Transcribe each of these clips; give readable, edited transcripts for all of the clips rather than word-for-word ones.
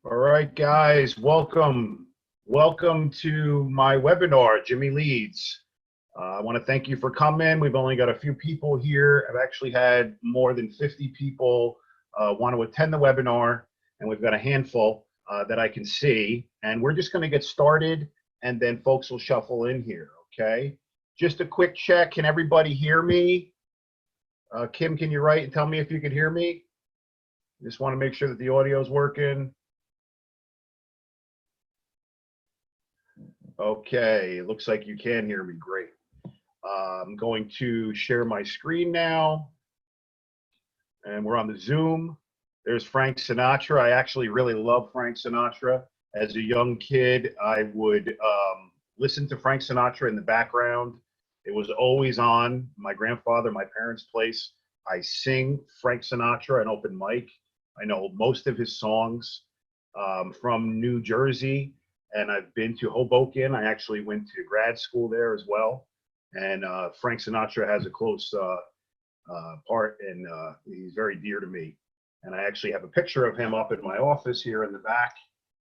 All right, guys, welcome. Welcome to my webinar, Jimmy Leads. I want to thank you for coming. We've only got a few people here. I've actually had more than 50 people want to attend the webinar, and we've got a handful that I can see. And we're just going to get started, and then folks will shuffle in here, okay? Just a quick check. Can everybody hear me? Kim, can you write and tell me if you can hear me? Just want to make sure that the audio is working. Okay, it looks like you can hear me. Great. I'm going to share my screen now. And we're on the Zoom. There's Frank Sinatra. I actually really love Frank Sinatra. As a young kid, I would listen to Frank Sinatra in the background. It was always on. My grandfather, my parents' place, I sing Frank Sinatra and open mic. I know most of his songs from New Jersey. And I've been to Hoboken. I actually went to grad school there as well. And Frank Sinatra has a close part, and he's very dear to me. And I actually have a picture of him up in my office here in the back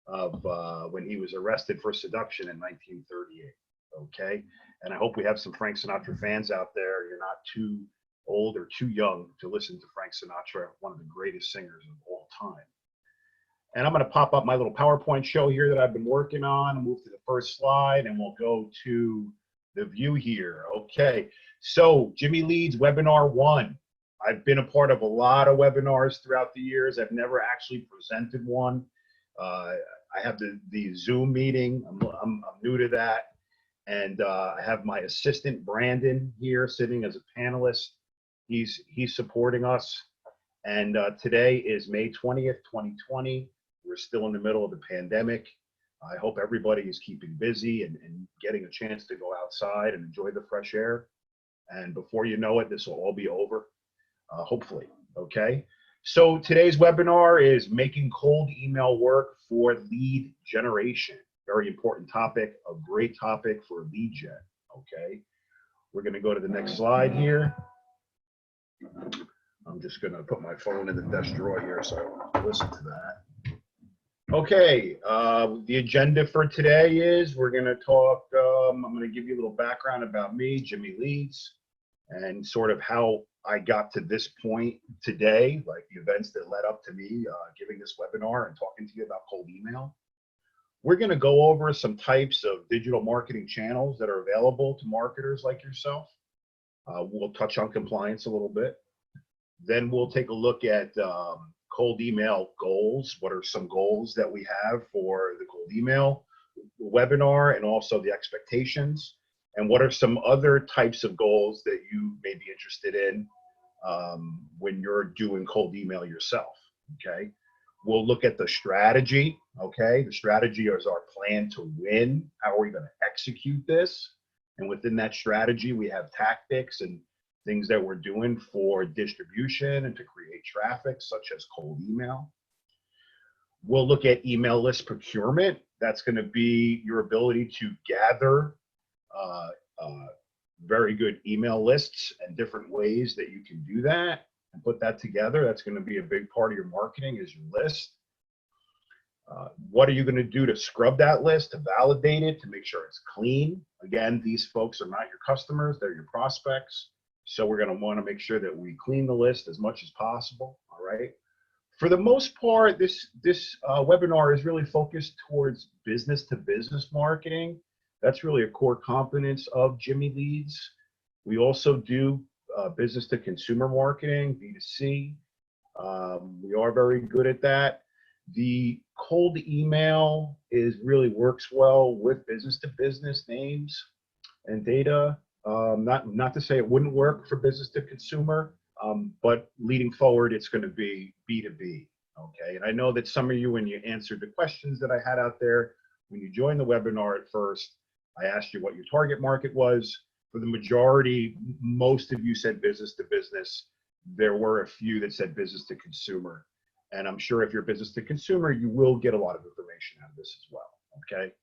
of when he was arrested for seduction in 1938. Okay. And I hope we have some Frank Sinatra fans out there. You're not too old or too young to listen to Frank Sinatra, one of the greatest singers of all time. And I'm going to pop up my little PowerPoint show here that I've been working on and move to the first slide, and we'll go to the view here. Okay, so Jimmy Leads Webinar 1. I've been a part of a lot of webinars throughout the years. I've never actually presented one. I have the Zoom meeting. I'm new to that. And I have my assistant, Brandon, here sitting as a panelist. He's supporting us. And today is May 20th, 2020. We're still in the middle of the pandemic. I hope everybody is keeping busy and getting a chance to go outside and enjoy the fresh air. And before you know it, this will all be over, hopefully, okay? So today's webinar is making cold email work for lead generation. Very important topic, a great topic for lead gen, okay? We're gonna go to the next slide here. I'm just gonna put my phone in the desk drawer here so I can listen to that. Okay, the agenda for today is we're going to talk, I'm going to give you a little background about me, Jimmy Leads, and sort of how I got to this point today, like the events that led up to me giving this webinar and talking to you about cold email. We're going to go over some types of digital marketing channels that are available to marketers like yourself. We'll touch on compliance a little bit. Then we'll take a look at cold email goals. What are some goals that we have for the cold email webinar, and also the expectations? And what are some other types of goals that you may be interested in when you're doing cold email yourself, okay? We'll look at the strategy, okay? The strategy is our plan to win. How are we gonna execute this? And within that strategy, we have tactics and things that we're doing for distribution and to create traffic, such as cold email. We'll look at email list procurement. That's going to be your ability to gather very good email lists and different ways that you can do that and put that together. That's going to be a big part of your marketing, is your list. What are you going to do to scrub that list, to validate it, to make sure it's clean? Again, these folks are not your customers, they're your prospects. So we're going to want to make sure that we clean the list as much as possible, all right? For the most part, this webinar is really focused towards business-to-business marketing. That's really a core competence of Jimmy Leads. We also do business-to-consumer marketing, B2C. We are very good at that. The cold email really works well with business-to-business names and data. Not to say it wouldn't work for business to consumer, but leading forward, it's going to be B2B, okay? And I know that some of you, when you answered the questions that I had out there, when you joined the webinar at first, I asked you what your target market was. For the majority, most of you said business to business. There were a few that said business to consumer. And I'm sure if you're business to consumer, you will get a lot of information out of this as well, okay?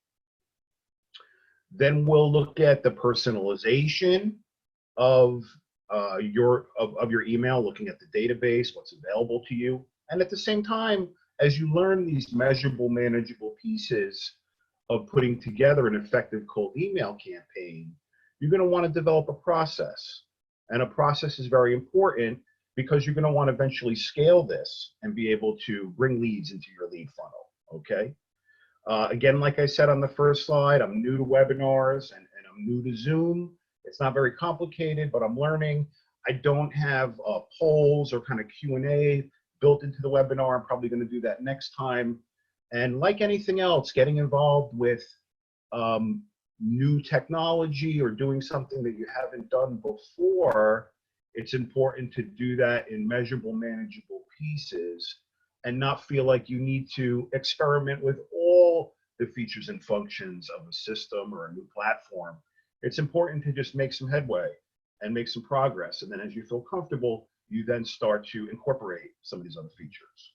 Then we'll look at the personalization of your email, looking at the database, what's available to you. And at the same time, as you learn these measurable, manageable pieces of putting together an effective cold email campaign, you're going to want to develop a process. And a process is very important because you're going to want to eventually scale this and be able to bring leads into your lead funnel, okay? Again, like I said on the first slide, I'm new to webinars and I'm new to Zoom. It's not very complicated, but I'm learning. I don't have polls or kind of Q&A built into the webinar. I'm probably going to do that next time. And like anything else, getting involved with new technology or doing something that you haven't done before, it's important to do that in measurable, manageable pieces and not feel like you need to experiment with all the features and functions of a system or a new platform. It's important to just make some headway and make some progress. And then as you feel comfortable, you then start to incorporate some of these other features.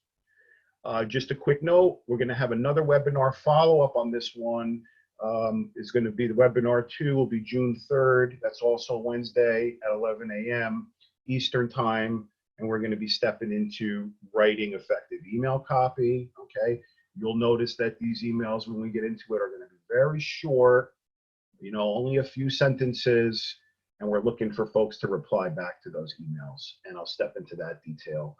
Just a quick note, we're going to have another webinar follow-up on this one. It's going to be the webinar 2 will be June 3rd. That's also Wednesday at 11 a.m. Eastern time. And we're going to be stepping into writing effective email copy. Okay. You'll notice that these emails, when we get into it, are going to be very short, you know, only a few sentences. And we're looking for folks to reply back to those emails. And I'll step into that detail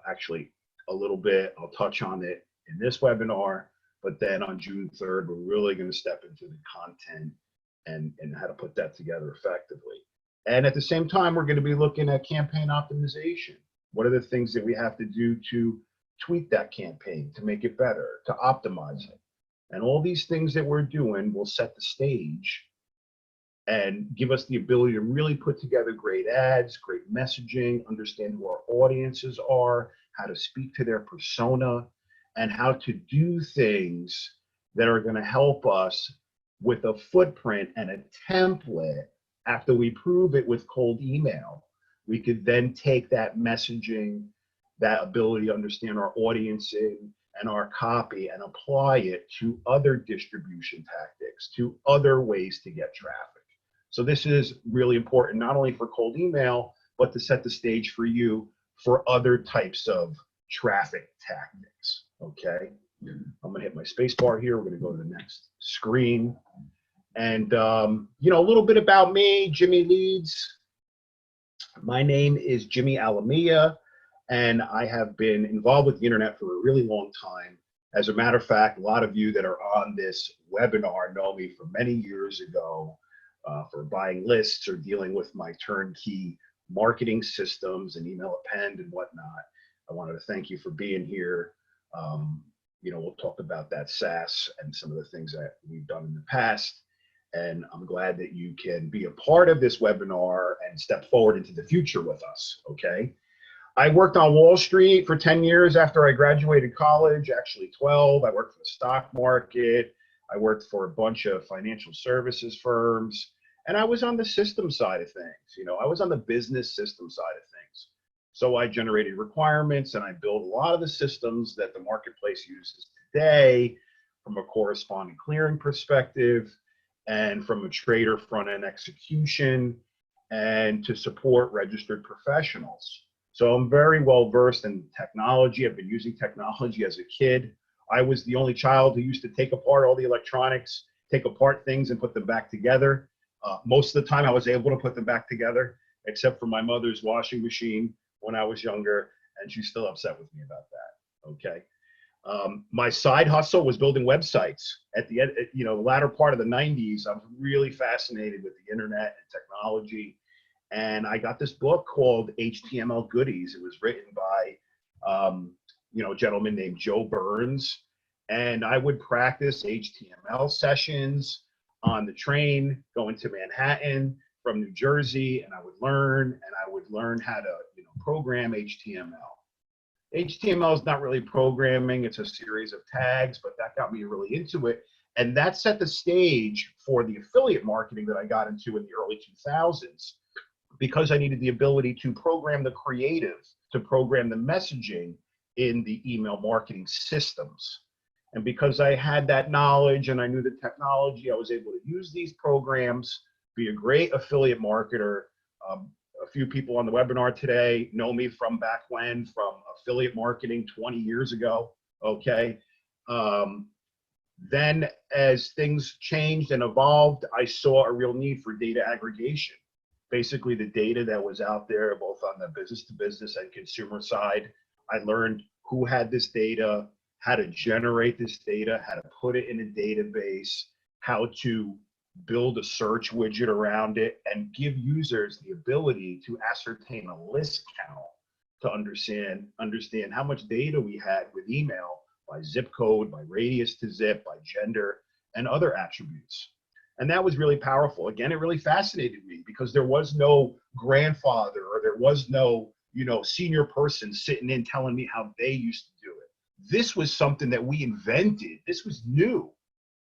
actually a little bit. I'll touch on it in this webinar, but then on June 3rd, we're really going to step into the content and how to put that together effectively. And at the same time, we're going to be looking at campaign optimization. What are the things that we have to do to tweak that campaign, to make it better, to optimize it? And all these things that we're doing will set the stage and give us the ability to really put together great ads, great messaging, understand who our audiences are, how to speak to their persona, and how to do things that are going to help us with a footprint and a template. After we prove it with cold email, we could then take that messaging, that ability to understand our audience and our copy and apply it to other distribution tactics, to other ways to get traffic. So this is really important, not only for cold email, but to set the stage for you for other types of traffic tactics, okay? I'm gonna hit my space bar here. We're gonna go to the next screen. And, you know, a little bit about me, Jimmy Leads. My name is Jimmy Alamia, and I have been involved with the internet for a really long time. As a matter of fact, a lot of you that are on this webinar know me from many years ago for buying lists or dealing with my turnkey marketing systems and email append and whatnot. I wanted to thank you for being here. You know, we'll talk about that SaaS and some of the things that we've done in the past. And I'm glad that you can be a part of this webinar and step forward into the future with us, okay? I worked on Wall Street for 10 years after I graduated college, actually 12. I worked for the stock market. I worked for a bunch of financial services firms. And I was on the system side of things. You know, I was on the business system side of things. So I generated requirements and I built a lot of the systems that the marketplace uses today from a corresponding clearing perspective, and from a trader front-end execution, and to support registered professionals. So I'm very well versed in technology. I've been using technology as a kid. I was the only child who used to take apart all the electronics, take apart things and put them back together. Most of the time I was able to put them back together, except for my mother's washing machine when I was younger, and she's still upset with me about that, okay? My side hustle was building websites. At the end, you know, the latter part of the 90s, I was really fascinated with the internet and technology. And I got this book called HTML Goodies. It was written by, you know, a gentleman named Joe Burns. And I would practice HTML sessions on the train going to Manhattan from New Jersey. And I would learn how to, you know, program HTML. HTML is not really programming, it's a series of tags, but that got me really into it. And that set the stage for the affiliate marketing that I got into in the early 2000s, because I needed the ability to program the creative, to program the messaging in the email marketing systems. And because I had that knowledge and I knew the technology, I was able to use these programs, be a great affiliate marketer. A few people on the webinar today know me from back when, from affiliate marketing 20 years ago. Okay. Then as things changed and evolved, I saw a real need for data aggregation. Basically, the data that was out there, both on the business to business and consumer side, I learned who had this data, how to generate this data, how to put it in a database, how to build a search widget around it, and give users the ability to ascertain a list count to understand how much data we had with email by zip code, by radius to zip, by gender, and other attributes. And that was really powerful. Again, it really fascinated me because there was no grandfather or there was no, senior person sitting in telling me how they used to do it. This was something that we invented. This was new.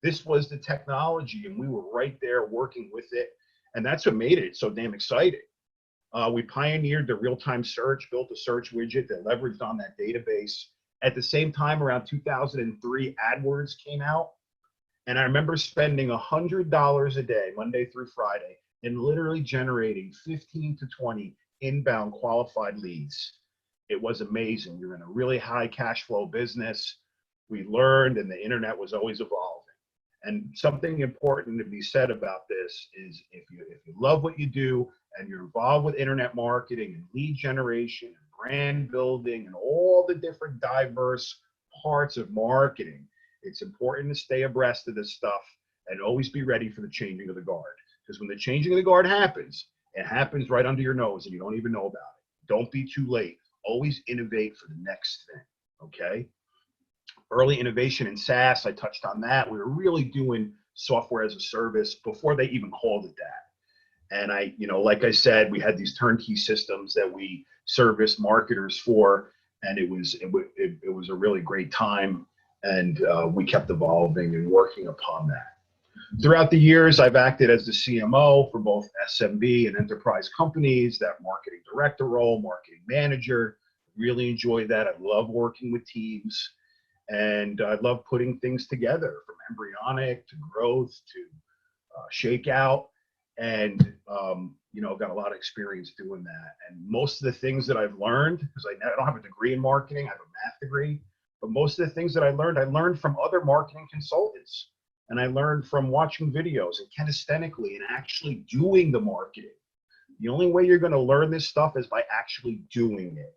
This was the technology, and we were right there working with it. And that's what made it so damn exciting. We pioneered the real-time search, built a search widget that leveraged on that database. At the same time, around 2003, AdWords came out. And I remember spending $100 a day, Monday through Friday, and literally generating 15 to 20 inbound qualified leads. It was amazing. We were in a really high cash flow business. We learned, and the internet was always evolving. And something important to be said about this is if you love what you do and you're involved with internet marketing and lead generation and brand building and all the different diverse parts of marketing, it's important to stay abreast of this stuff and always be ready for the changing of the guard. Because when the changing of the guard happens, it happens right under your nose and you don't even know about it. Don't be too late. Always innovate for the next thing, okay? Early innovation in SaaS, I touched on that. We were really doing software as a service before they even called it that. And like I said, we had these turnkey systems that we serviced marketers for, and it was a really great time. And we kept evolving and working upon that. Throughout the years, I've acted as the CMO for both SMB and enterprise companies, that marketing director role, marketing manager. Really enjoy that. I love working with teams. And I love putting things together from embryonic to growth to shakeout. And, I've got a lot of experience doing that. And most of the things that I've learned, because I don't have a degree in marketing, I have a math degree, but most of the things that I learned from other marketing consultants. And I learned from watching videos and kinesthetically and actually doing the marketing. The only way you're going to learn this stuff is by actually doing it.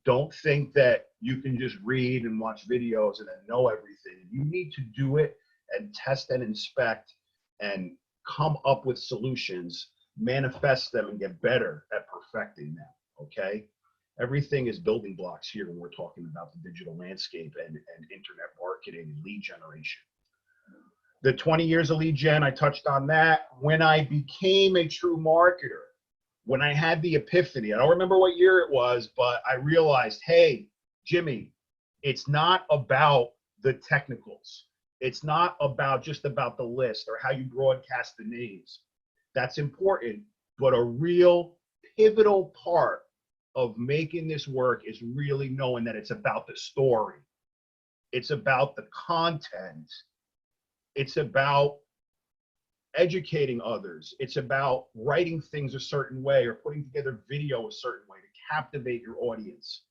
Don't think that you can just read and watch videos and then know everything. You need to do it and test and inspect and come up with solutions, manifest them, and get better at perfecting them, okay? Everything is building blocks here when we're talking about the digital landscape and internet marketing and lead generation. The 20 years of lead gen, I touched on that. When I became a true marketer, when I had the epiphany, I don't remember what year it was, but I realized, hey, Jimmy, it's not about the technicals. It's not just about the list or how you broadcast the names. That's important, but a real pivotal part of making this work is really knowing that it's about the story. It's about the content. It's about educating others. It's about writing things a certain way or putting together video a certain way to captivate your audience.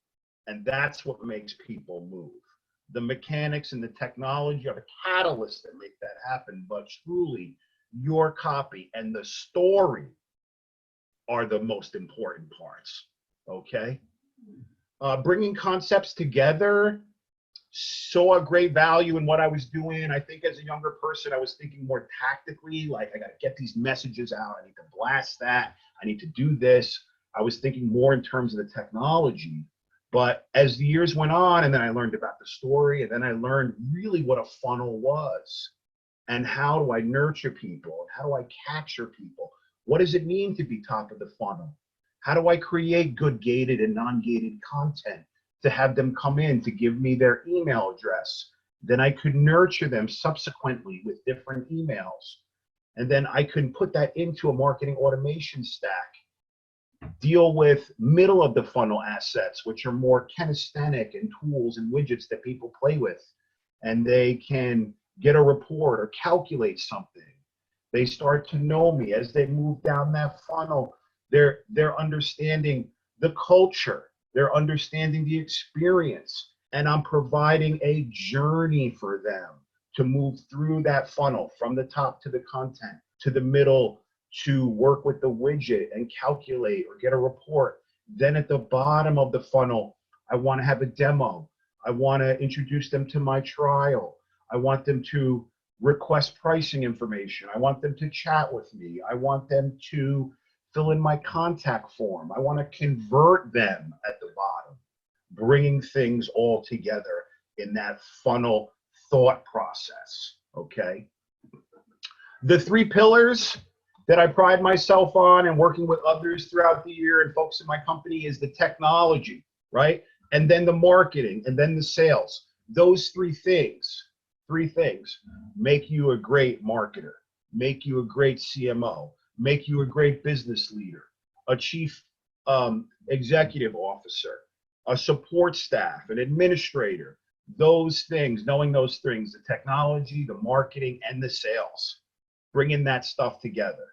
And that's what makes people move. The mechanics and the technology are the catalysts that make that happen, but truly your copy and the story are the most important parts, okay? Bringing concepts together, saw a great value in what I was doing. I think as a younger person, I was thinking more tactically, like I got to get these messages out. I need to blast that. I need to do this. I was thinking more in terms of the technology. But as the years went on, and then I learned about the story, and then I learned really what a funnel was and how do I nurture people and how do I capture people? What does it mean to be top of the funnel? How do I create good gated and non-gated content to have them come in to give me their email address? Then I could nurture them subsequently with different emails. And then I can put that into a marketing automation stack. Deal with middle of the funnel assets, which are more kinesthetic and tools and widgets that people play with. And they can get a report or calculate something. They start to know me as they move down that funnel. They're understanding the culture. They're understanding the experience. and I'm providing a journey for them to move through that funnel from the top to the content, to the middle, to work with the widget and calculate or get a report. Then at the bottom of the funnel, I want to have a demo. I want to introduce them to my trial. I want them to request pricing information. I want them to chat with me. I want them to fill in my contact form. I want to convert them at the bottom, bringing things all together in that funnel thought process, okay? The 3 pillars that I pride myself on and working with others throughout the year and folks in my company is the technology, right? And then the marketing, and then the sales. Those three things make you a great marketer, make you a great CMO, make you a great business leader, a chief executive officer, a support staff, an administrator. Those things, knowing those things, the technology, the marketing, and the sales, bringing that stuff together.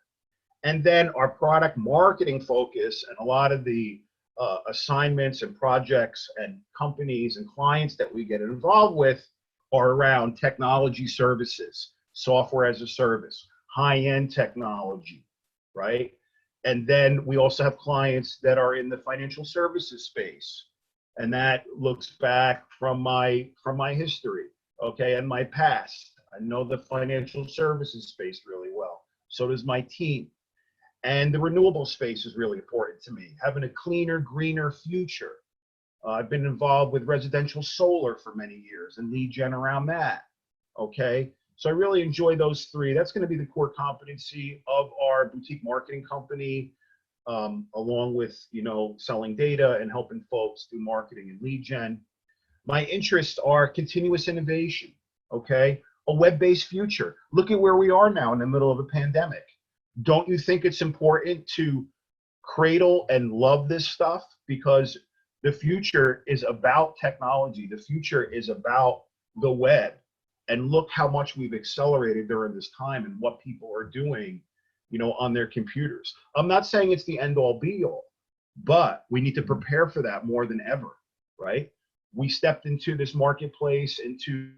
And then our product marketing focus and a lot of the assignments and projects and companies and clients that we get involved with are around technology services, software as a service, high-end technology, right? And then we also have clients that are in the financial services space. And that looks back from my history, okay, and my past. I know the financial services space really well. So does my team. And the renewable space is really important to me, having a cleaner, greener future. I've been involved with residential solar for many years and lead gen around that, okay? So I really enjoy those 3. That's gonna be the core competency of our boutique marketing company, along with, you know, selling data and helping folks do marketing and lead gen. My interests are continuous innovation, okay? A web-based future. Look at where we are now in the middle of a pandemic. Don't you think it's important to cradle and love this stuff? Because the future is about technology. The future is about the web. And look how much we've accelerated during this time and what people are doing, you know, on their computers. I'm not saying it's the end all be all, but we need to prepare for that more than ever, right? We stepped into this marketplace, into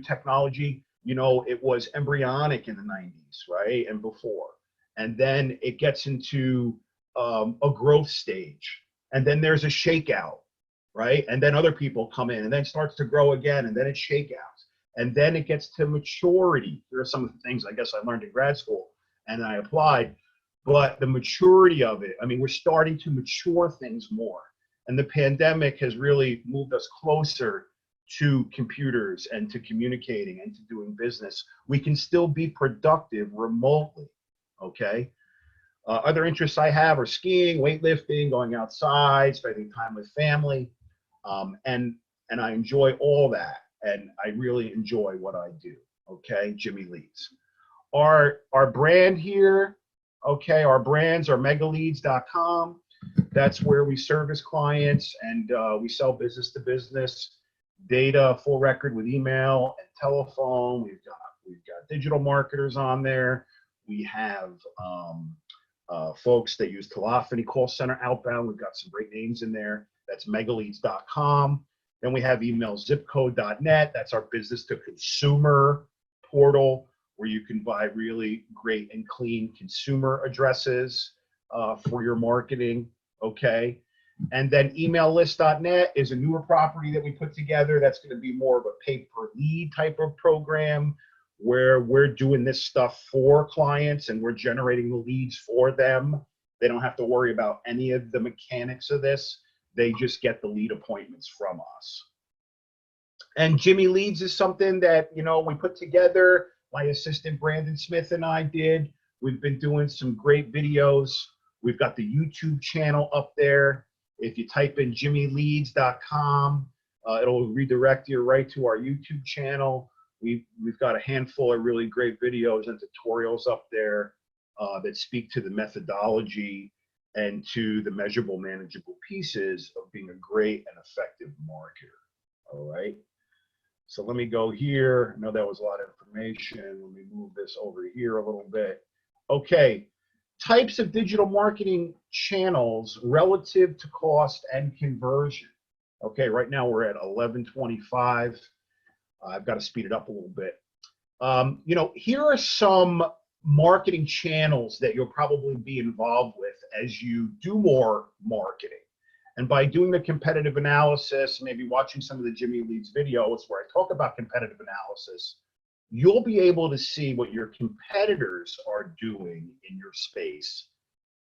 technology, you know, it was embryonic in the 90s, right? And before. And then it gets into a growth stage. And then there's a shakeout, right? And then other people come in and then it starts to grow again and then it shakeouts. And then it gets to maturity. There are some of the things I guess I learned in grad school and I applied, but the maturity of it, I mean, we're starting to mature things more. And the pandemic has really moved us closer to computers and to communicating and to doing business. We can still be productive remotely. Okay. Other interests I have are skiing, weightlifting, going outside, spending time with family, and I enjoy all that, and I really enjoy what I do. Okay, Jimmy Leads. Our brand here, okay, our brands are megaleads.com. That's where we service clients and we sell business to business data, full record with email and telephone. We've got digital marketers on there. We have folks that use telephony, call center, outbound. We've got some great names in there. That's megaleads.com. Then we have email zipcode.net. That's our business to consumer portal where you can buy really great and clean consumer addresses for your marketing, okay? And then emaillist.net is a newer property that we put together. That's going to be more of a pay-per-lead type of program where we're doing this stuff for clients and we're generating the leads for them. They don't have to worry about any of the mechanics of this. They just get the lead appointments from us. And Jimmy Leads is something that, you know, we put together. My assistant Brandon Smith and I did. We've been doing some great videos. We've got the YouTube channel up there. If you type in jimmyleads.com, it'll redirect you right to our YouTube channel. We've got a handful of really great videos and tutorials up there that speak to the methodology and to the measurable, manageable pieces of being a great and effective marketer. All right. So let me go here. I know that was a lot of information. Let me move this over here a little bit. Okay. Types of digital marketing channels relative to cost and conversion. Okay, right now we're at 11:25. I've got to speed it up a little bit. You know, here are some marketing channels that you'll probably be involved with as you do more marketing. And by doing the competitive analysis, maybe watching some of the Jimmy Leeds videos where I talk about competitive analysis, you'll be able to see what your competitors are doing in your space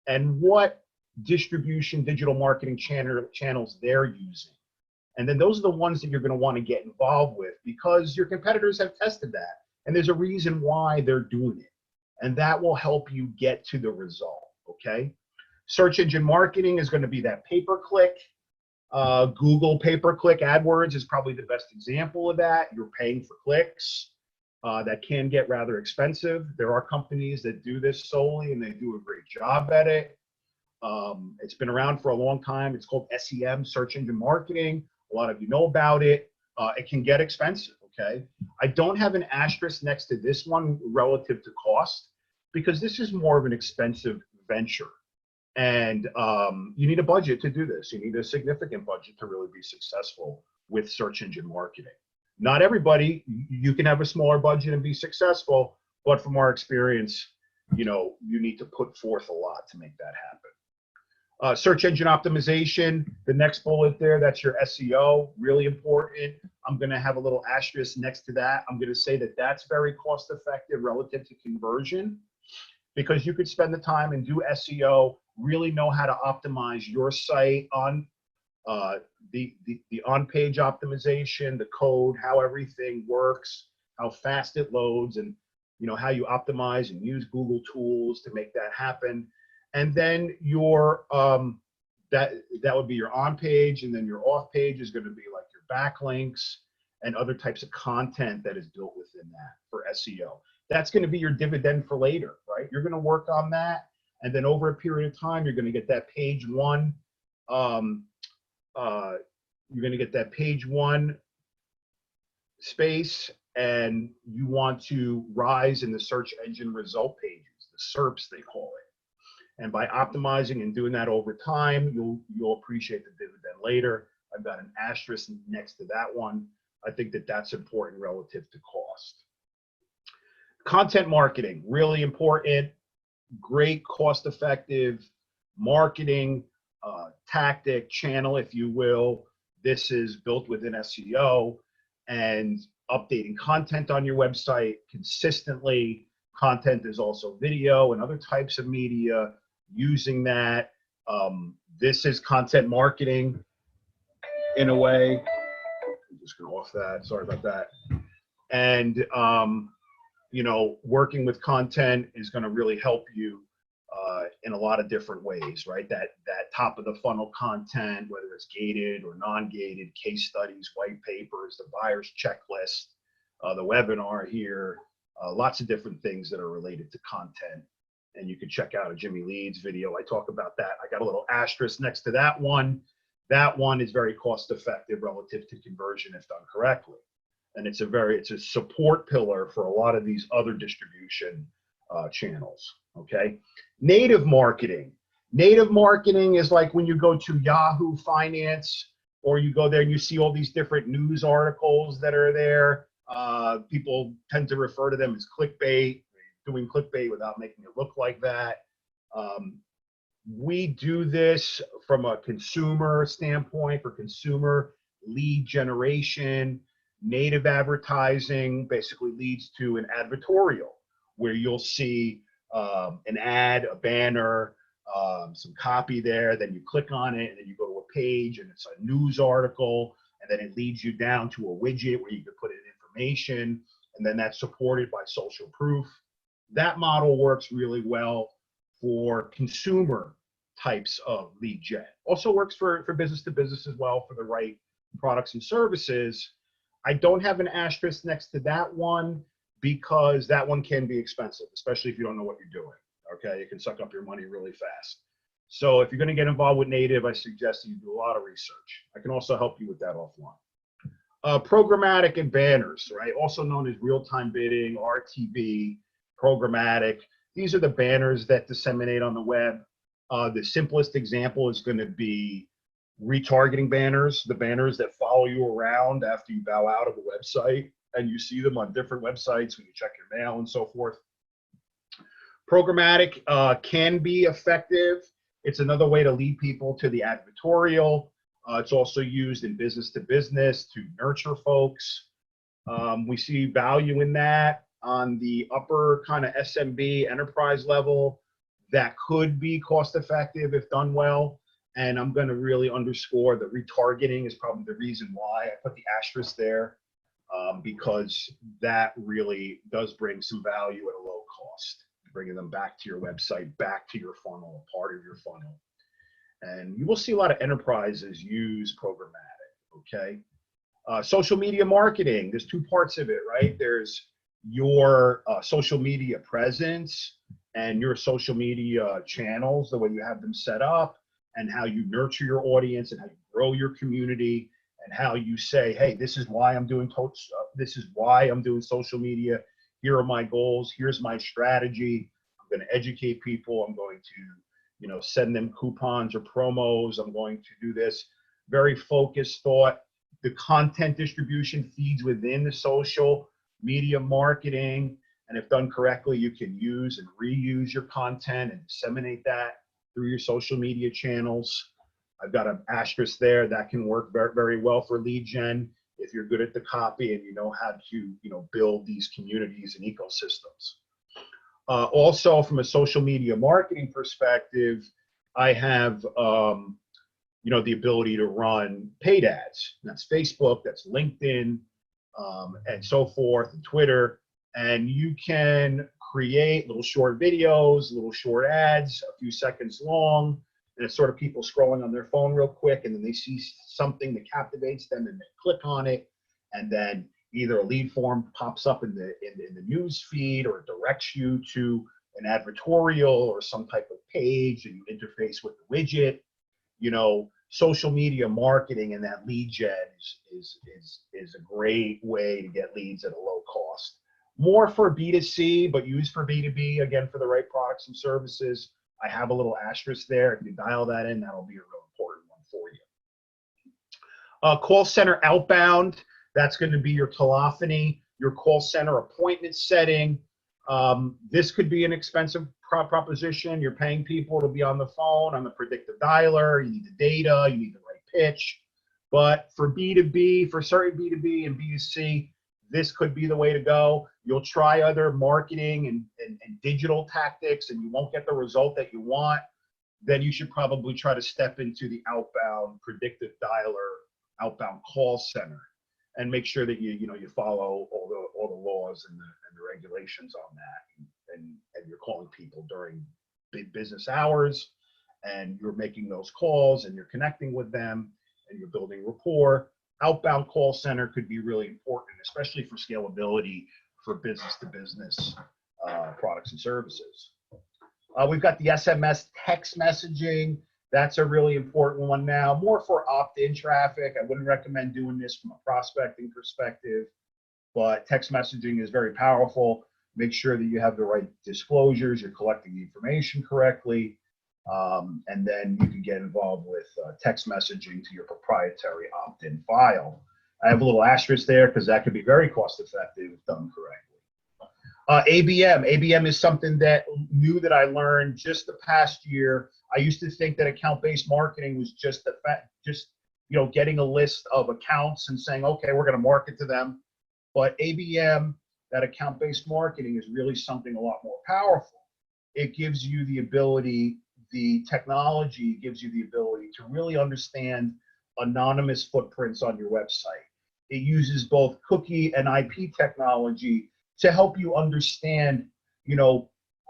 and what distribution digital marketing channels they're using. And then those are the ones that you're going to want to get involved with because your competitors have tested that. And there's a reason why they're doing it. And that will help you get to the result, okay? Search engine marketing is going to be that pay-per-click. Google pay-per-click AdWords is probably the best example of that. You're paying for clicks. That can get rather expensive. There are companies that do this solely and they do a great job at it. It's been around for a long time. It's called SEM, search engine marketing. A lot of you know about it. It can get expensive, okay? I don't have an asterisk next to this one relative to cost because this is more of an expensive venture. And you need a budget to do this. You need a significant budget to really be successful with search engine marketing. Not everybody, you can have a smaller budget and be successful, but from our experience, you know, you need to put forth a lot to make that happen. Search engine optimization, the next bullet there, that's your SEO, really important. I'm going to have a little asterisk next to that. I'm going to say that that's very cost effective relative to conversion because you could spend the time and do SEO, really know how to optimize your site on the on-page optimization, the code, how everything works, how fast it loads, and you know how you optimize and use Google tools to make that happen. And then your that would be your on-page, and then your off-page is going to be like your backlinks and other types of content that is built within that for SEO. That's going to be your dividend for later, right? You're going to work on that, and then over a period of time, you're going to get that page one. You're going to get that page one space, and you want to rise in the search engine result pages, the SERPs they call it. And by optimizing and doing that over time, you'll appreciate the dividend later. I've got an asterisk next to that one. I think that that's important relative to cost. Content marketing, really important, great cost-effective marketing tactic, channel, if you will. This is built within SEO and updating content on your website consistently. Content is also video and other types of media using that. This is content marketing in a way. I'm just going to off that. Sorry about that. And, you know, working with content is going to really help you in a lot of different ways, right? That top of the funnel content, whether it's gated or non-gated, case studies, white papers, the buyer's checklist, the webinar here, lots of different things that are related to content. And you can check out a Jimmy Leeds video. I talk about that. I got a little asterisk next to that one. That one is very cost effective relative to conversion if done correctly. And it's a support pillar for a lot of these other distribution channels, okay? Native marketing. Native marketing is like when you go to Yahoo Finance or you go there and you see all these different news articles that are there. People tend to refer to them as clickbait, doing clickbait without making it look like that. We do this from a consumer standpoint for consumer lead generation. Native advertising basically leads to an advertorial where you'll see an ad, a banner, some copy there, then you click on it, and then you go to a page, and it's a news article, and then it leads you down to a widget where you can put in information, and then that's supported by social proof. That model works really well for consumer types of lead gen. Also works for business to business as well for the right products and services. I don't have an asterisk next to that one because that one can be expensive, especially if you don't know what you're doing, okay? It can suck up your money really fast. So if you're gonna get involved with native, I suggest that you do a lot of research. I can also help you with that offline. Programmatic and banners, right? Also known as real-time bidding, RTB, programmatic. These are the banners that disseminate on the web. The simplest example is gonna be retargeting banners, the banners that follow you around after you bow out of a website, and you see them on different websites when you check your mail and so forth. Programmatic can be effective. It's another way to lead people to the advertorial. It's also used in business to business to nurture folks. We see value in that on the upper kind of SMB enterprise level. That could be cost effective if done well. And I'm going to really underscore that retargeting is probably the reason why I put the asterisk there, because that really does bring some value at a low cost, bringing them back to your website, back to your funnel, a part of your funnel. And you will see a lot of enterprises use programmatic, okay? Social media marketing, there's two parts of it, right? There's your social media presence and your social media channels, the way you have them set up, and how you nurture your audience and how you grow your community, and how you say, hey, this is why I'm doing social media. Here are my goals. Here's my strategy. I'm going to educate people. I'm going to, send them coupons or promos. I'm going to do this. Very focused thought. The content distribution feeds within the social media marketing, and if done correctly, you can use and reuse your content and disseminate that through your social media channels. I've got an asterisk there. That can work very, very well for lead gen if you're good at the copy and you know how to build these communities and ecosystems. Also, from a social media marketing perspective, I have the ability to run paid ads. That's Facebook, that's LinkedIn, and so forth, and Twitter. And you can create little short videos, little short ads, a few seconds long, and it's sort of people scrolling on their phone real quick, and then they see something that captivates them, and they click on it, and then either a lead form pops up in the news feed, or it directs you to an advertorial or some type of page, and you interface with the widget. Social media marketing and that lead gen is a great way to get leads at a low cost. More for B2C, but used for B2B, again, for the right products and services. I have a little asterisk there. If you dial that in, that'll be a real important one for you. Call center outbound, that's going to be your telephony, your call center appointment setting. This could be an expensive proposition. You're paying people to be on the phone, on the predictive dialer. You need the data, you need the right pitch. But for B2B, for certain B2B and B2C, this could be the way to go. You'll try other marketing and digital tactics, and you won't get the result that you want. Then you should probably try to step into the outbound predictive dialer, outbound call center, and make sure that you follow all the laws and the regulations on that. And you're calling people during big business hours, and you're making those calls, and you're connecting with them, and you're building rapport. Outbound call center could be really important, especially for scalability for business to business products and services. We've got the SMS text messaging. That's a really important one now, more for opt-in traffic. I wouldn't recommend doing this from a prospecting perspective, but text messaging is very powerful. Make sure that you have the right disclosures, you're collecting the information correctly, and then you can get involved with text messaging to your proprietary opt-in file. I have a little asterisk there because that could be very cost effective if done correctly. ABM is something that I learned just the past year. I used to think that account-based marketing was just getting a list of accounts and saying, okay, we're going to market to them. But ABM, that account-based marketing, is really something a lot more powerful. It gives you the ability, the technology gives you the ability to really understand anonymous footprints on your website. It uses both cookie and IP technology to help you understand,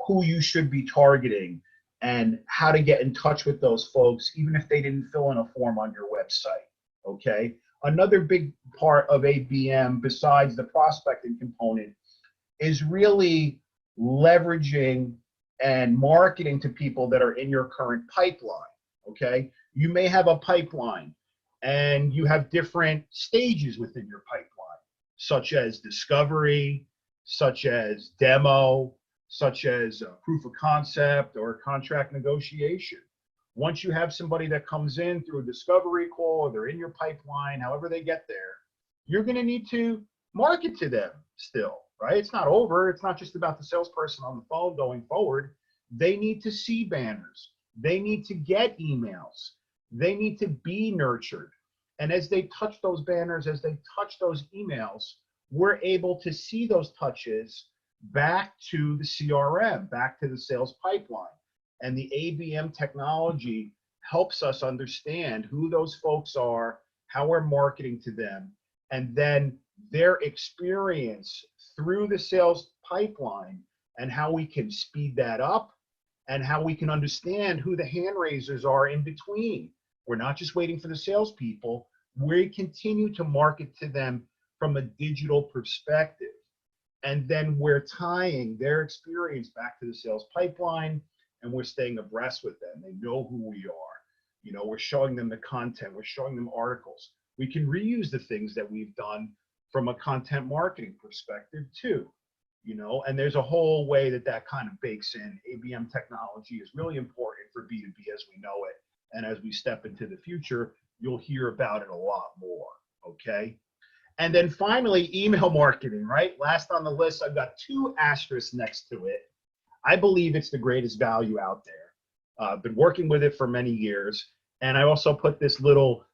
who you should be targeting and how to get in touch with those folks, even if they didn't fill in a form on your website, okay? Another big part of ABM, besides the prospecting component, is really leveraging and marketing to people that are in your current pipeline, okay? You may have a pipeline and you have different stages within your pipeline, such as discovery, such as demo, such as proof of concept or contract negotiation. Once you have somebody that comes in through a discovery call, or they're in your pipeline, however they get there, you're going to need to market to them still, right? It's not over. It's not just about the salesperson on the phone going forward. They need to see banners. They need to get emails. They need to be nurtured. And as they touch those banners, as they touch those emails, we're able to see those touches back to the CRM, back to the sales pipeline. And the ABM technology helps us understand who those folks are, how we're marketing to them, and then their experience through the sales pipeline, and how we can speed that up, and how we can understand who the hand raisers are in between. We're not just waiting for the salespeople. We continue to market to them from a digital perspective. And then we're tying their experience back to the sales pipeline, and we're staying abreast with them. They know who we are. You know, we're showing them the content. We're showing them articles. We can reuse the things that we've done from a content marketing perspective too. You know, and there's a whole way that that kind of bakes in. ABM technology is really important for B2B as we know it. And as we step into the future, you'll hear about it a lot more, okay? And then finally, email marketing, right? Last on the list, I've got 2 asterisks next to it. I believe it's the greatest value out there. I've been working with it for many years. And I also put this little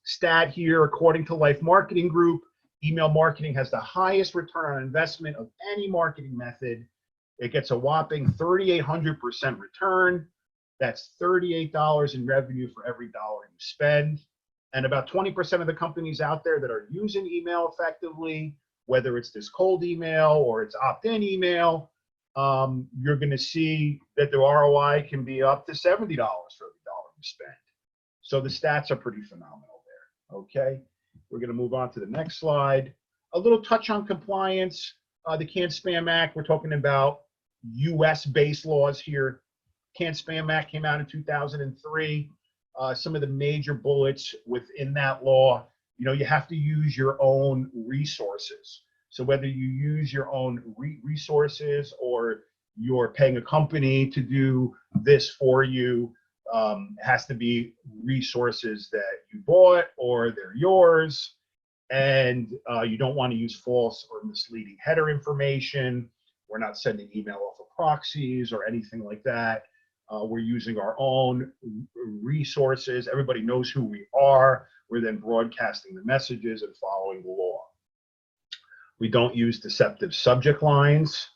stat here. According to Life Marketing Group, email marketing has the highest return on investment of any marketing method. It gets a whopping 3,800% return. That's $38 in revenue for every dollar you spend. And about 20% of the companies out there that are using email effectively, whether it's this cold email or it's opt-in email, you're going to see that the ROI can be up to $70 for every dollar you spend. So the stats are pretty phenomenal there. Okay, we're going to move on to the next slide. A little touch on compliance. The Can't Spam Act, we're talking about US-based laws here. Can't Spam Act came out in 2003. Some of the major bullets within that law, you know, you have to use your own resources. So whether you use your own resources or you're paying a company to do this for you, has to be resources that you bought or they're yours. And you don't want to use false or misleading header information. We're not sending email off of proxies or anything like that. We're using our own resources. Everybody knows who we are. We're then broadcasting the messages and following the law. We don't use deceptive subject lines.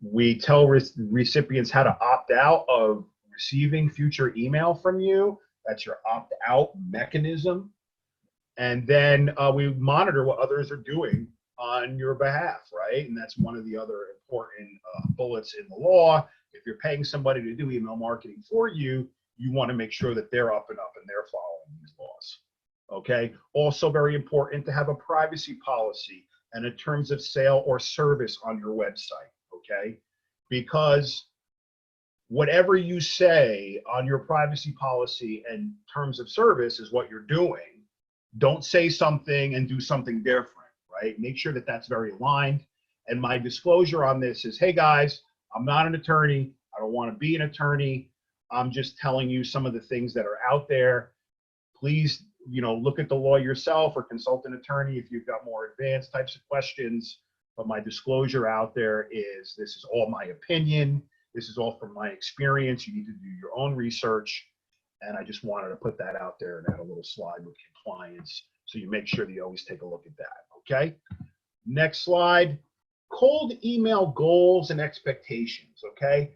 We tell recipients how to opt out of receiving future email from you. That's your opt-out mechanism. And then we monitor what others are doing on your behalf, right? And that's one of the other important bullets in the law. If you're paying somebody to do email marketing for you, you want to make sure that they're up and they're following these laws. Okay. Also very important to have a privacy policy and a terms of sale or service on your website. Okay. Because whatever you say on your privacy policy and terms of service is what you're doing. Don't say something and do something different, right? Make sure that that's very aligned. And my disclosure on this is, hey guys, I'm not an attorney. I don't want to be an attorney. I'm just telling you some of the things that are out there. Please, you know, look at the law yourself or consult an attorney if you've got more advanced types of questions. But my disclosure out there is this is all my opinion. This is all from my experience. You need to do your own research. And I just wanted to put that out there and add a little slide with compliance. So you make sure that you always take a look at that. Okay. Next slide. Cold email goals and expectations, okay?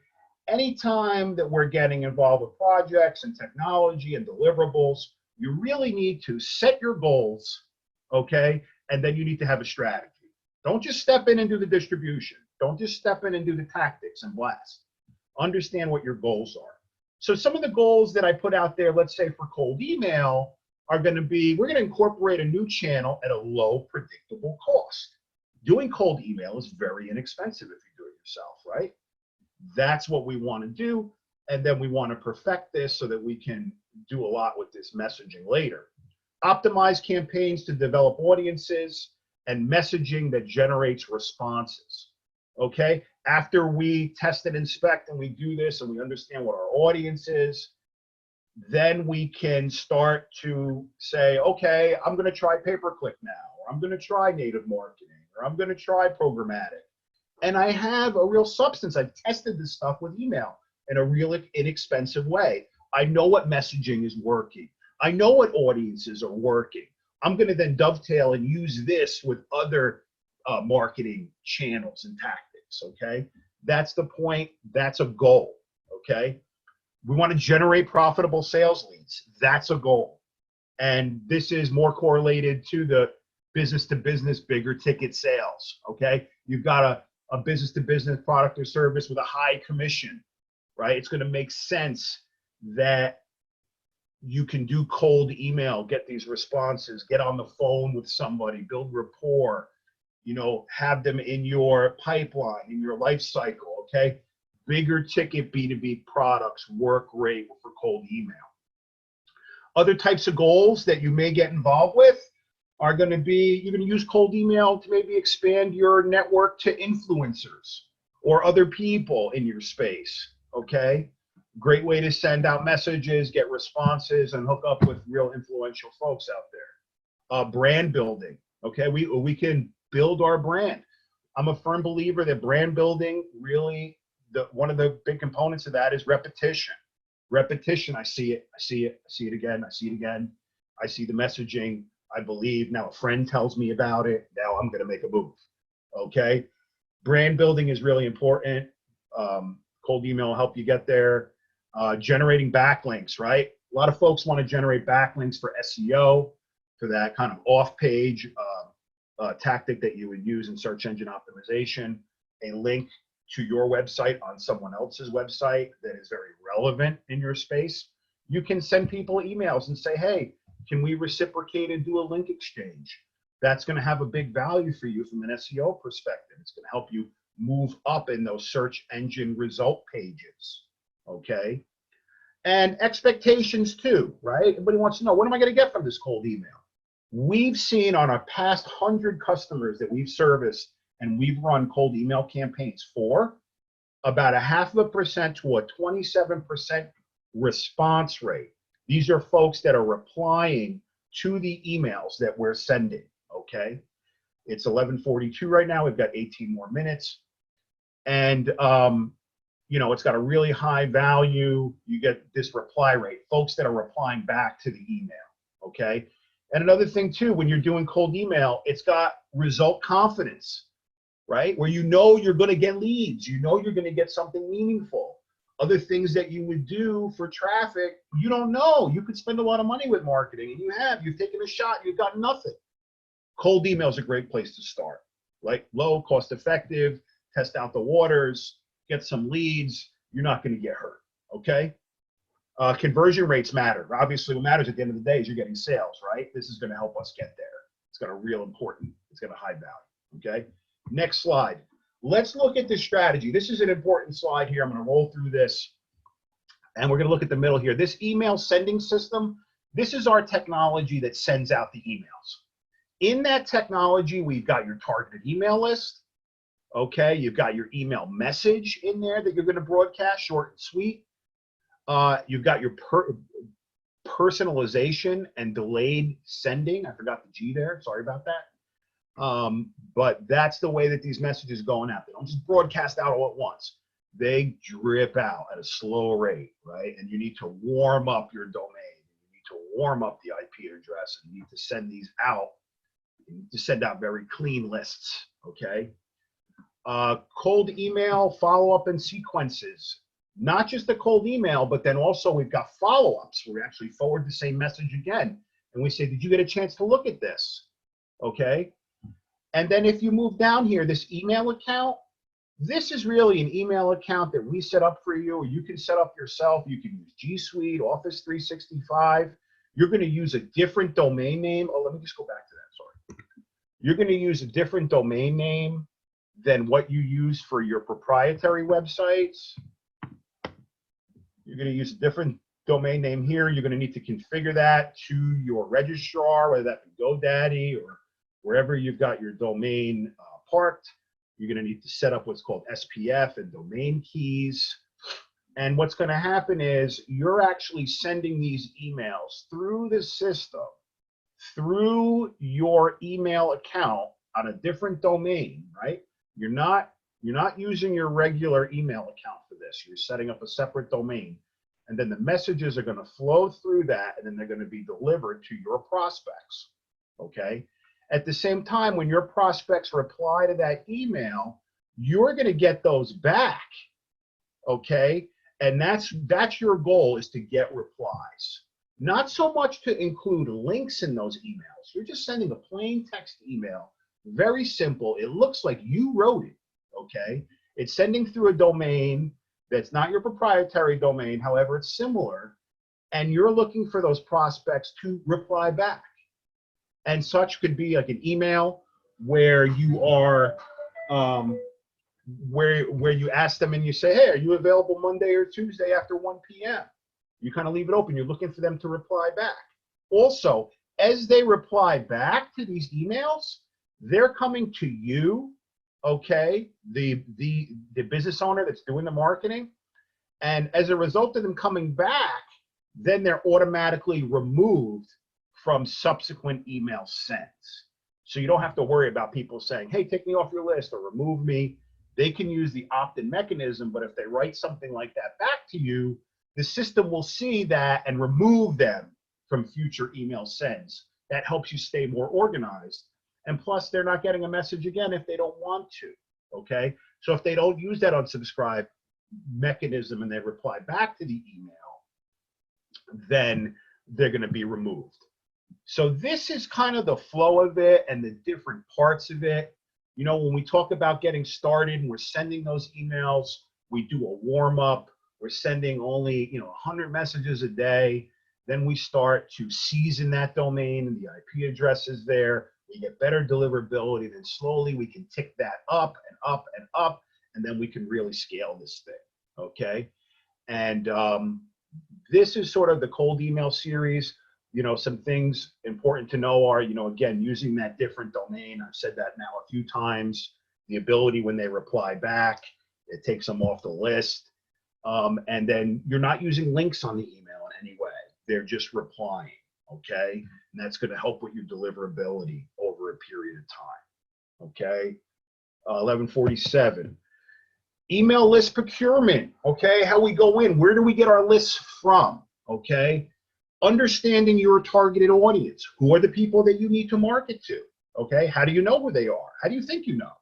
Anytime that we're getting involved with projects and technology and deliverables, you really need to set your goals, okay? And then you need to have a strategy. Don't just step in and do the distribution. Don't just step in and do the tactics and blast. Understand what your goals are. So some of the goals that I put out there, let's say for cold email, are going to be, we're going to incorporate a new channel at a low predictable cost. Doing cold email is very inexpensive if you do it yourself, right? That's what we want to do. And then we want to perfect this so that we can do a lot with this messaging later. Optimize campaigns to develop audiences and messaging that generates responses. Okay? After we test and inspect and we do this and we understand what our audience is, then we can start to say, okay, I'm going to try pay-per-click now, or I'm going to try native marketing, or I'm going to try programmatic. And I have a real substance. I've tested this stuff with email in a real inexpensive way. I know what messaging is working. I know what audiences are working. I'm going to then dovetail and use this with other marketing channels and tactics, okay? That's the point. That's a goal, okay? We want to generate profitable sales leads. That's a goal. And this is more correlated to the business-to-business, bigger ticket sales, okay? You've got a business-to-business product or service with a high commission, right? It's going to make sense that you can do cold email, get these responses, get on the phone with somebody, build rapport, you know, have them in your pipeline, in your life cycle, okay? Bigger ticket B2B products work great for cold email. Other types of goals that you may get involved with are going to be, you're going to use cold email to maybe expand your network to influencers or other people in your space, okay? Great way to send out messages, get responses, and hook up with real influential folks out there. Brand building, okay? We can build our brand. I'm a firm believer that brand building really, one of the big components of that is repetition. Repetition, I see it, I see it, I see it again, I see it again. I see the messaging, I believe, now a friend tells me about it, now I'm gonna make a move, okay? Brand building is really important. Cold email will help you get there. Generating backlinks, right? A lot of folks wanna generate backlinks for SEO, for that kind of off-page tactic that you would use in search engine optimization, a link to your website on someone else's website that is very relevant in your space. You can send people emails and say, hey, can we reciprocate and do a link exchange? That's going to have a big value for you from an SEO perspective. It's going to help you move up in those search engine result pages, okay? And expectations too, right? Everybody wants to know, what am I going to get from this cold email? We've seen on our past 100 customers that we've serviced and we've run cold email campaigns for, about 0.5% to a 27% response rate. These are folks that are replying to the emails that we're sending, okay? It's 11:42 right now. We've got 18 more minutes. And, you know, it's got a really high value. You get this reply rate, folks that are replying back to the email, okay? And another thing too, when you're doing cold email, it's got result confidence, right? Where you know you're going to get leads, you know you're going to get something meaningful. Other things that you would do for traffic, you don't know. You could spend a lot of money with marketing, and you've taken a shot, you've got nothing. Cold email is a great place to start, like low, cost effective, test out the waters, get some leads, you're not going to get hurt, okay? Conversion rates matter. Obviously, what matters at the end of the day is you're getting sales, right? This is going to help us get there. It's got a real important, it's got a high value, okay? Next slide. Let's look at this strategy. This is an important slide here. I'm going to roll through this, and we're going to look at the middle here. This email sending system, this is our technology that sends out the emails. In that technology, we've got your targeted email list, okay? You've got your email message in there that you're going to broadcast, short and sweet. You've got your personalization and delayed sending. I forgot the G there. Sorry about that. But that's the way that these messages are going out. They don't just broadcast out all at once. They drip out at a slow rate, right? And you need to warm up your domain. You need to warm up the IP address, and you need to send these out. You need to send out very clean lists, okay? Cold email, follow-up, and sequences. Not just the cold email, but then also we've got follow-ups where we actually forward the same message again. And we say, did you get a chance to look at this? Okay. And then if you move down here, this email account, this is really an email account that we set up for you, or you can set up yourself. You can use G Suite, Office 365. You're going to use a different domain name. Oh, let me just go back to that. Sorry. You're going to use a different domain name than what you use for your proprietary websites. You're going to use a different domain name here. You're going to need to configure that to your registrar, whether that be GoDaddy or wherever you've got your domain parked. You're going to need to set up what's called SPF and domain keys. And what's going to happen is you're actually sending these emails through the system, through your email account on a different domain, right? You're not using your regular email account for this. You're setting up a separate domain. And then the messages are going to flow through that, and then they're going to be delivered to your prospects, okay? At the same time, when your prospects reply to that email, you're going to get those back, okay? And that's your goal, is to get replies. Not so much to include links in those emails. You're just sending a plain text email, very simple. It looks like you wrote it, okay? It's sending through a domain that's not your proprietary domain, however, it's similar, and you're looking for those prospects to reply back. And such could be like an email where you are, where you ask them and you say, hey, are you available Monday or Tuesday after 1 p.m.? You kind of leave it open. You're looking for them to reply back. Also, as they reply back to these emails, they're coming to you, okay, the business owner that's doing the marketing. And as a result of them coming back, then they're automatically removed from subsequent email sends. So you don't have to worry about people saying, hey, take me off your list or remove me. They can use the opt-in mechanism, but if they write something like that back to you, the system will see that and remove them from future email sends. That helps you stay more organized. And plus, they're not getting a message again if they don't want to, okay? So if they don't use that unsubscribe mechanism and they reply back to the email, then they're going to be removed. So this is kind of the flow of it and the different parts of it. You know, when we talk about getting started and we're sending those emails, we do a warm-up. We're sending only, 100 messages a day. Then we start to season that domain and the IP address is there. We get better deliverability. Then slowly we can tick that up and up and up, and then we can really scale this thing, okay? And this is sort of the cold email series. Some things important to know are, again, using that different domain. I've said that now a few times. The ability when they reply back, it takes them off the list. And then you're not using links on the email in any way. They're just replying, okay? And that's going to help with your deliverability over a period of time, okay? 1147. Email list procurement, okay? How we go in, where do we get our lists from, okay? Understanding your targeted audience. Who are the people that you need to market to, okay? How do you know who they are? How do you think you know?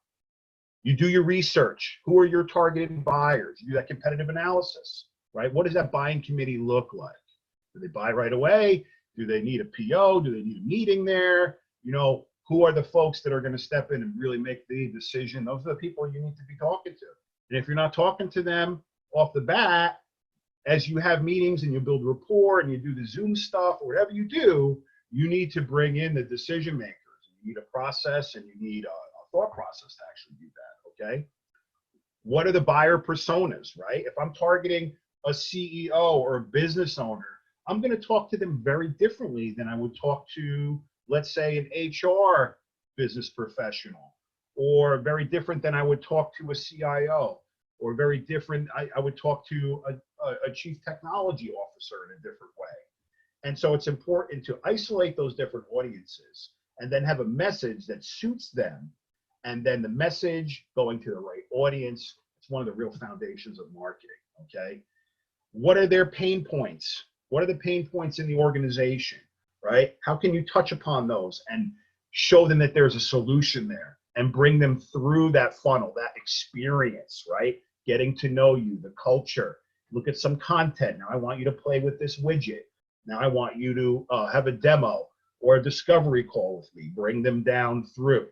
You do your research. Who are your targeted buyers? You do that competitive analysis, right? What does that buying committee look like? Do they buy right away? Do they need a PO? Do they need a meeting there? Who are the folks that are going to step in and really make the decision? Those are the people you need to be talking to. And if you're not talking to them off the bat, as you have meetings and you build rapport and you do the Zoom stuff or whatever you do, you need to bring in the decision makers. You need a process and you need a thought process to actually do that, okay? What are the buyer personas, right? If I'm targeting a CEO or a business owner, I'm going to talk to them very differently than I would talk to, let's say, an HR business professional, or very different than I would talk to a CIO, or very different, I would talk to a chief technology officer in a different way. And so it's important to isolate those different audiences and then have a message that suits them. And then the message going to the right audience, it's one of the real foundations of marketing, okay? What are their pain points? What are the pain points in the organization, right? How can you touch upon those and show them that there's a solution there and bring them through that funnel, that experience, right? Getting to know you, the culture. Look at some content. Now I want you to play with this widget. Now I want you to have a demo or a discovery call with me. Bring them down through.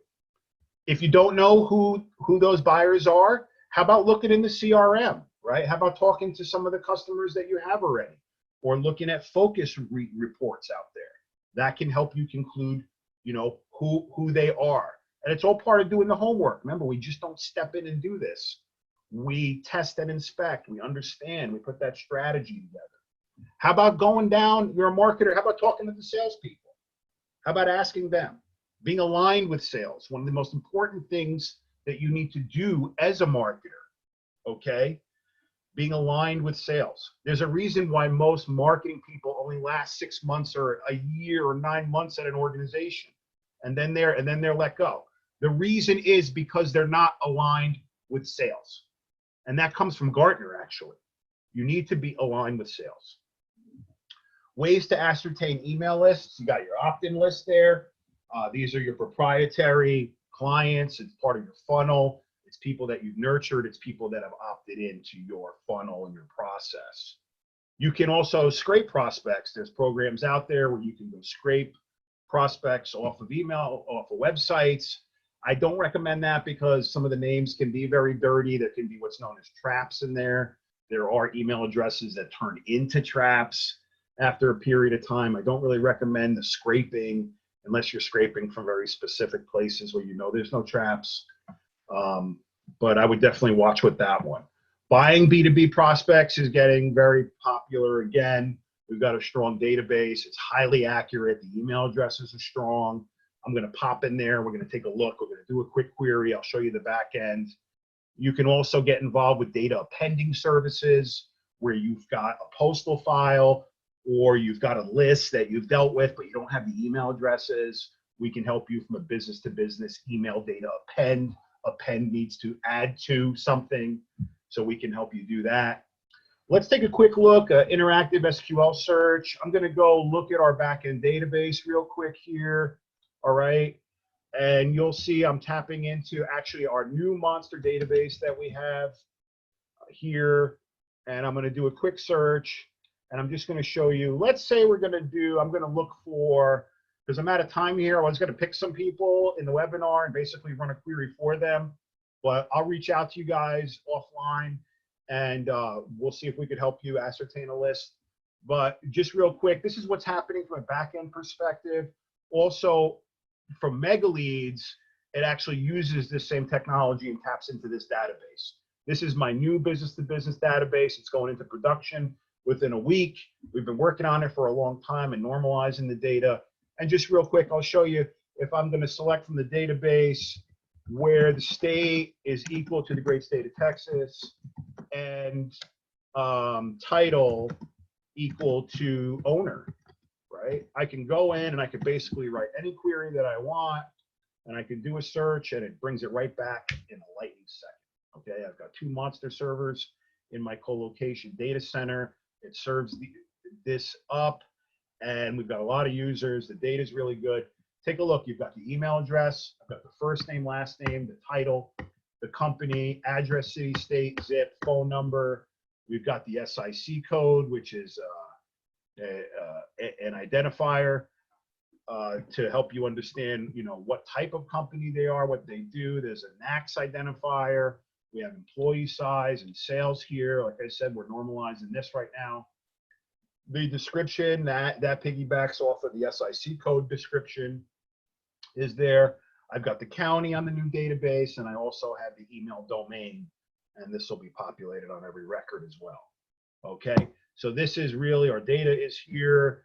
If you don't know who those buyers are, how about looking in the CRM, right? How about talking to some of the customers that you have already, or looking at focus reports out there? That can help you conclude, who they are. And it's all part of doing the homework. Remember, we just don't step in and do this. We test and inspect. We understand. We put that strategy together. How about going down? You're a marketer. How about talking to the salespeople? How about asking them? Being aligned with sales. One of the most important things that you need to do as a marketer, okay? Being aligned with sales. There's a reason why most marketing people only last 6 months or a year or 9 months at an organization, and then they're let go. The reason is because they're not aligned with sales. And that comes from Gartner, actually. You need to be aligned with sales. Ways to ascertain email lists. You got your opt-in list there. These are your proprietary clients. It's part of your funnel. It's people that you've nurtured. It's people that have opted into your funnel and your process. You can also scrape prospects. There's programs out there where you can go scrape prospects off of email, off of websites. I don't recommend that because some of the names can be very dirty. There can be what's known as traps in there. There are email addresses that turn into traps after a period of time. I don't really recommend the scraping unless you're scraping from very specific places where you know there's no traps. But I would definitely watch with that one. Buying B2B prospects is getting very popular again. We've got a strong database. It's highly accurate. The email addresses are strong. I'm going to pop in there. We're going to take a look. We're going to do a quick query. I'll show you the back end. You can also get involved with data appending services where you've got a postal file or you've got a list that you've dealt with, but you don't have the email addresses. We can help you from a business to business email data append. Append needs to add to something, so we can help you do that. Let's take a quick look, interactive SQL search. I'm going to go look at our backend database real quick here. All right. And you'll see I'm tapping into actually our new monster database that we have here. And I'm going to do a quick search. And I'm just going to show you, let's say we're going to do, I'm going to look for, because I'm out of time here, I was going to pick some people in the webinar and basically run a query for them. But I'll reach out to you guys offline and we'll see if we could help you ascertain a list. But just real quick, this is what's happening from a back-end perspective. Also, from Mega Leads, it actually uses this same technology and taps into this database. This is my new business-to-business database. It's going into production within a week. We've been working on it for a long time and normalizing the data. And just real quick, I'll show you if I'm going to select from the database where the state is equal to the great state of Texas and title equal to owner, right? I can go in and I can basically write any query that I want and I can do a search and it brings it right back in a lightning second. Okay, I've got 2 monster servers in my co-location data center. It serves this up and we've got a lot of users. The data is really good. Take a look. You've got the email address. I've got the first name, last name, the title, the company, address, city, state, zip, phone number. We've got the SIC code, which is an identifier to help you understand, you know, what type of company they are, what they do. There's a NACS identifier. We have employee size and sales here. Like I said, we're normalizing this right now. The description that piggybacks off of the SIC code description is there. I've got the county on the new database, and I also have the email domain, and this will be populated on every record as well. Okay, so this is really, our data is here,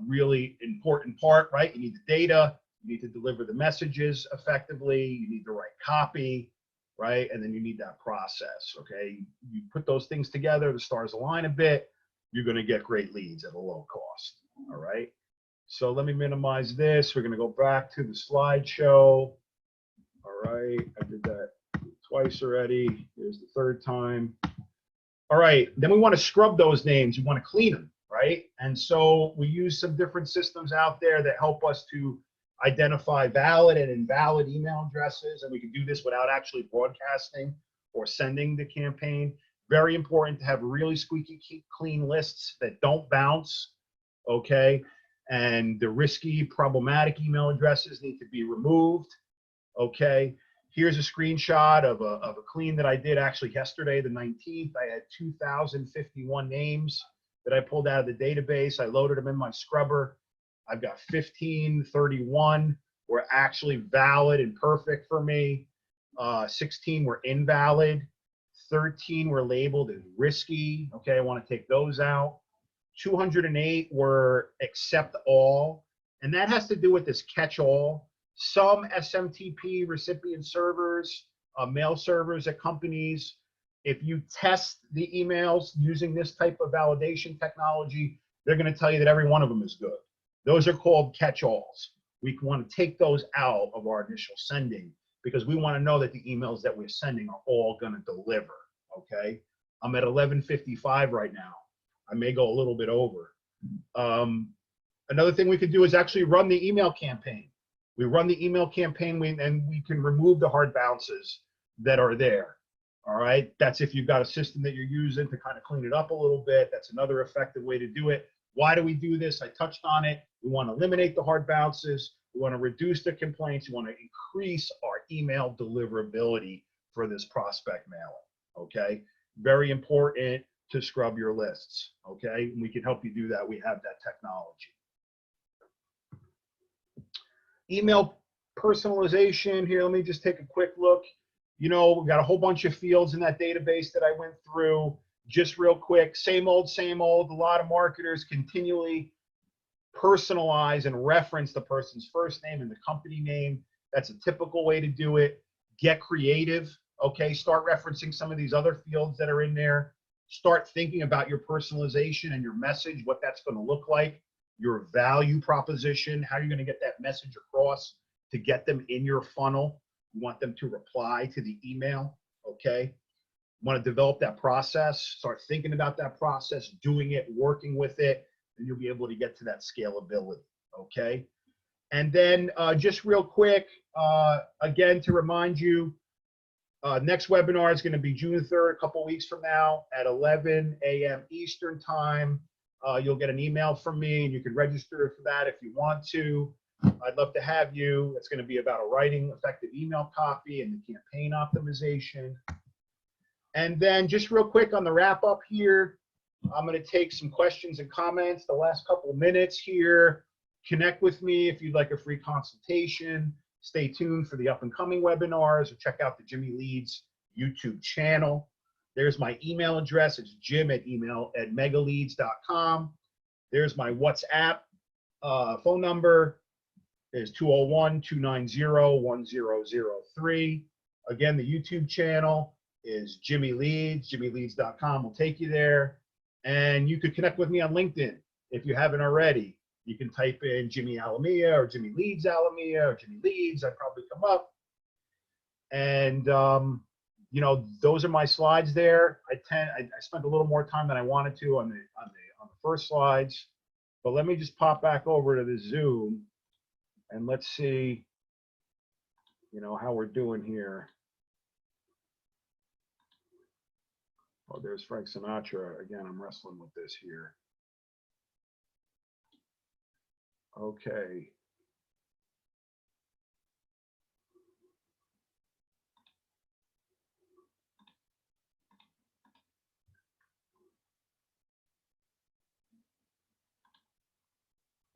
really important part, right? You need the data, you need to deliver the messages effectively, you need the right copy, right? And then you need that process, okay? You put those things together, the stars align a bit, you're gonna get great leads at a low cost, all right? So let me minimize this. We're gonna go back to the slideshow. All right, I did that twice already. Here's the third time. All right, then we wanna scrub those names. We wanna clean them, right? And so we use some different systems out there that help us to identify valid and invalid email addresses. And we can do this without actually broadcasting or sending the campaign. Very important to have really squeaky clean lists that don't bounce, okay? And the risky, problematic email addresses need to be removed, okay? Here's a screenshot of a clean that I did actually yesterday, the 19th. I had 2,051 names that I pulled out of the database. I loaded them in my scrubber. I've got 1531 were actually valid and perfect for me. 16 were invalid. 13 were labeled as risky. Okay, I want to take those out. 208 were accept all. And that has to do with this catch-all. Some SMTP recipient servers mail servers at companies. If you test the emails using this type of validation technology, they're going to tell you that every one of them is good. Those are called catch-alls. We want to take those out of our initial sending because we want to know that the emails that we're sending are all going to deliver, okay? I'm at 11:55 right now. I may go a little bit over. Another thing we could do is actually run the email campaign. We run the email campaign and we can remove the hard bounces that are there. All right, that's if you've got a system that you're using to kind of clean it up a little bit. That's another effective way to do it. Why do we do this? I touched on it. We want to eliminate the hard bounces. We want to reduce the complaints. We want to increase our email deliverability for this prospect mailing. Okay, very important to scrub your lists. Okay, and we can help you do that. We have that technology. Email personalization here. Let me just take a quick look. You know, we've got a whole bunch of fields in that database that I went through. Just real quick, same old, same old. A lot of marketers continually personalize and reference the person's first name and the company name. That's a typical way to do it. Get creative, okay? Start referencing some of these other fields that are in there. Start thinking about your personalization and your message, what that's going to look like, your value proposition, how you're going to get that message across to get them in your funnel. You want them to reply to the email, okay? You want to develop that process, start thinking about that process, doing it, working with it, and you'll be able to get to that scalability, okay? And then just real quick, again, to remind you, next webinar is going to be June 3rd, a couple weeks from now at 11 a.m. Eastern time. You'll get an email from me, and you can register for that if you want to. I'd love to have you. It's going to be about a writing effective email copy and the campaign optimization. And then just real quick on the wrap up here, I'm going to take some questions and comments the last couple of minutes here. Connect with me if you'd like a free consultation. Stay tuned for the up and coming webinars or check out the Jimmy Leads YouTube channel. There's my email address. It's jim@megaleads.com. There's my WhatsApp phone number. Is 201-290-1003. Again, the YouTube channel is Jimmy Leads. JimmyLeads.com will take you there. And you could connect with me on LinkedIn if you haven't already. You can type in Jimmy Alamia or Jimmy Leads Alamia or Jimmy Leads. I'd probably come up. And you know, those are my slides there. I spent a little more time than I wanted to on the first slides. But let me just pop back over to the Zoom. And let's see, you know, how we're doing here. Oh, there's Frank Sinatra. Again, I'm wrestling with this here. Okay.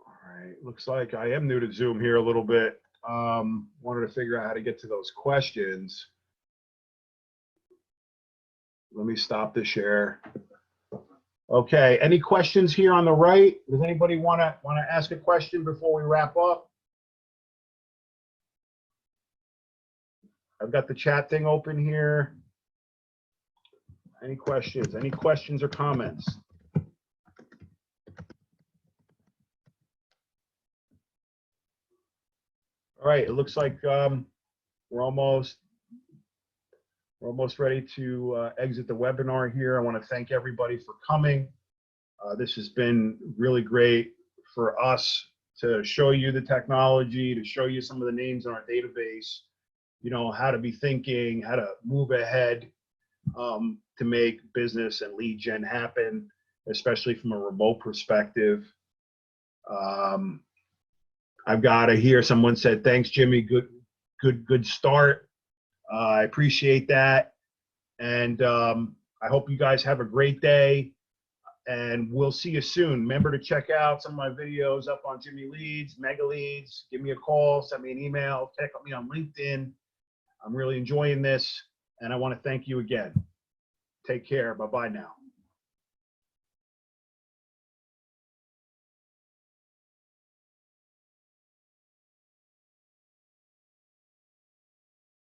All right, looks like I am new to Zoom here a little bit. Wanted to figure out how to get to those questions. Let me stop the share. Okay, any questions here on the right? Does anybody want to ask a question before we wrap up? I've got the chat thing open here. Any questions? Any questions or comments? All right, it looks like we're almost ready to exit the webinar here. I want to thank everybody for coming. This has been really great for us to show you the technology, to show you some of the names in our database, you know, how to be thinking, how to move ahead to make business and lead gen happen, especially from a remote perspective. I've got to hear someone said, thanks, Jimmy. Good start. I appreciate that. And I hope you guys have a great day. And we'll see you soon. Remember to check out some of my videos up on Jimmy Leads, Mega Leads. Give me a call, send me an email, check out me on LinkedIn. I'm really enjoying this. And I want to thank you again. Take care. Bye-bye now.